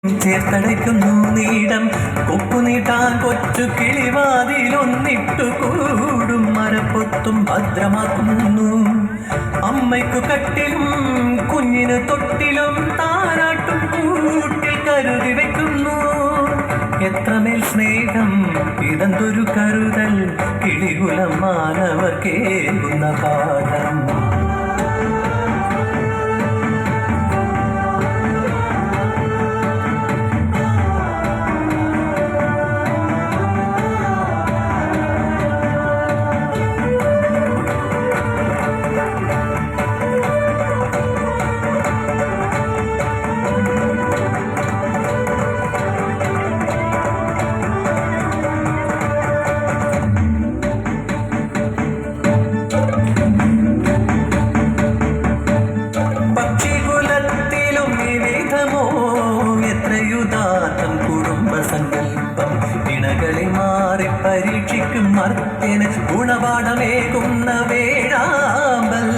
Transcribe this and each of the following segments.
ചേർത്തടയ്ക്കുന്നു നീടം കൊക്കുനീട്ടാൻ കൊച്ചു കിളിവാതിലൊന്നിട്ടു കൂടും മരപ്പൊത്തും ഭദ്രമാക്കുന്നു. അമ്മയ്ക്കു കട്ടിലും കുഞ്ഞിന് തൊട്ടിലും താരാട്ടും കൂട്ടിൽ കരുതി വെക്കുന്നു. എത്രമേൽ സ്നേഹം ഇതെന്തൊരു കരുതൽ, കിളികുലം മാനവർ കേൾക്കുന്ന പാഠം. ഇണകളിൽ മാറി പരീക്ഷിക്കും മർത്യന് ഗുണപാഠമേകുന്ന വേഴാമ്പൽ.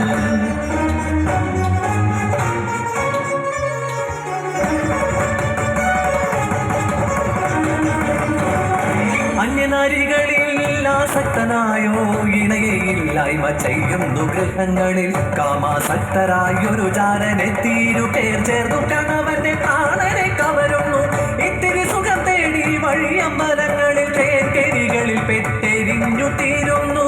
അന്യനാരികളിൽ ആസക്തനായോ ഇണയെയില്ലായ്മ ചെയ്യുന്നു ഗൃഹങ്ങളിൽ. കാമാസക്തരായൊരു ജാരനെ തീരുപേർ ചേർന്നു കണവന്റെ പ്രാണനെ കവരുന്നു. ഇത്തിരി സുഖം തേടി വഴിയമ്പലങ്ങളിൽ തേക്കരികളിൽ പെട്ടെരിഞ്ഞു തീരുന്നു.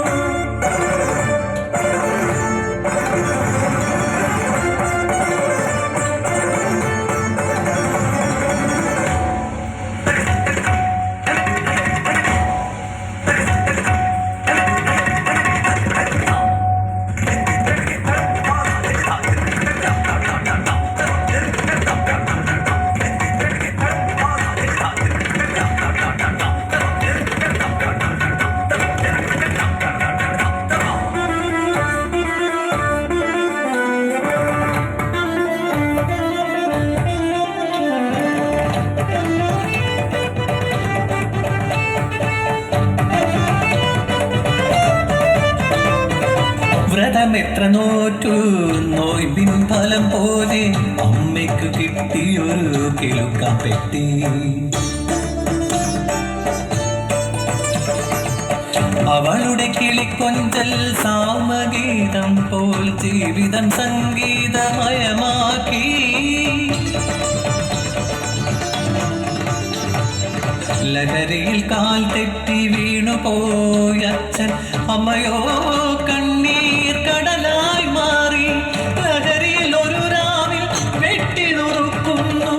വ്രതമെത്ര നോറ്റു നോയിൻ ഫലം പോലെ അമ്മയ്ക്ക് കിട്ടിയൊരു കിളുക്കപ്പെട്ടി. അവളുടെ കിളിക്കൊഞ്ചൽ സാമഗീതം പോൽ ജീവിതം സംഗീതമയമാക്കി. ലഹരിയിൽ കാൽ തെറ്റി വീണുപോയച്ഛൻ അമ്മയോ കണ്ണീർ കടലായി മാറി. ലഹരിയിൽ ഒരു രാവിൽ വെട്ടി നുറുക്കുന്നു,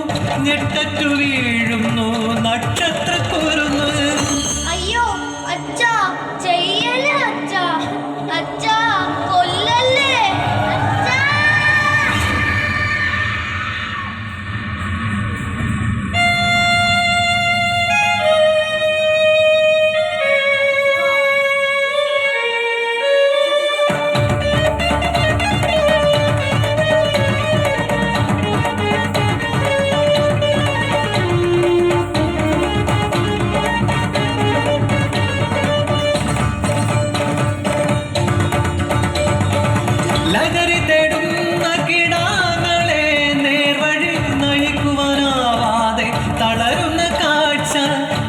ഞെട്ടറ്റു വീഴുന്നു നക്ഷത്രക്കുരുന്ന്. അയ്യോ അച്ഛാ, ചെയ്യല്ലേ അച്ഛാ, അച്ഛാ കൊല്ലല്ലേ അച്ഛാ. ലഹരി തേടുന്ന കിടാങ്ങളെ നേർവഴി നയിക്കുവാനാവാതെ തളരുന്ന കാഴ്ച.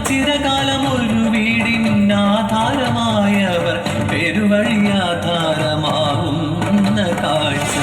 ചിരകാലം ഒരു വീടിനാധാരമായവർ പെരുവഴിയാധാരമാവുന്ന കാഴ്ച.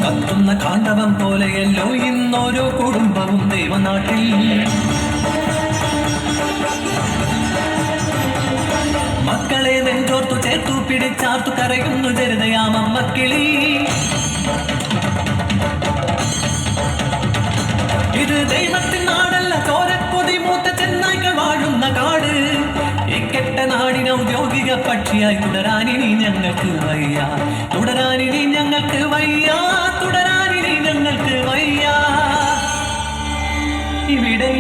കത്തുന്ന കാണ്ഡവം പോലെയല്ലോ ഇന്നോരോ കുടുംബവും ദൈവനാട്ടിൽ. മക്കളെ നെഞ്ചോർത്തു ചേർത്തു പിടിച്ചാർത്തു കരയുന്നു ജനതയാമമ്മക്കിളി. ഇത് ദൈവത്തിൻ നാടല്ല, ചോരക്കൊതി മൂത്ത ചെന്നായ്ക്കൾ വാഴുന്ന കാട്. ഇക്കെട്ട നാടിന് ഔദ്യോഗിക പക്ഷിയായി തുടരാനിനി ഞങ്ങൾക്ക് വയ്യ, തുടരാനിനി ഞങ്ങൾക്ക് വയ്യ, തുടരാനിനി ഞങ്ങൾക്ക് വയ്യ. ഇവിടെ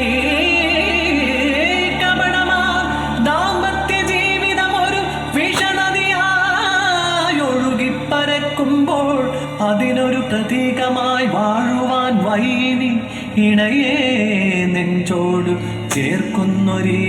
കപടമാ ദാമ്പത്യ ജീവിതം ഒരു വിഷനദിയാ. ഓർക്കുമ്പോൾ അതിനൊരു പ്രതീകമായി വാഴുവാൻ വൈനി ഇണയെ നെഞ്ചോട് ചേർക്കുന്നൊരേ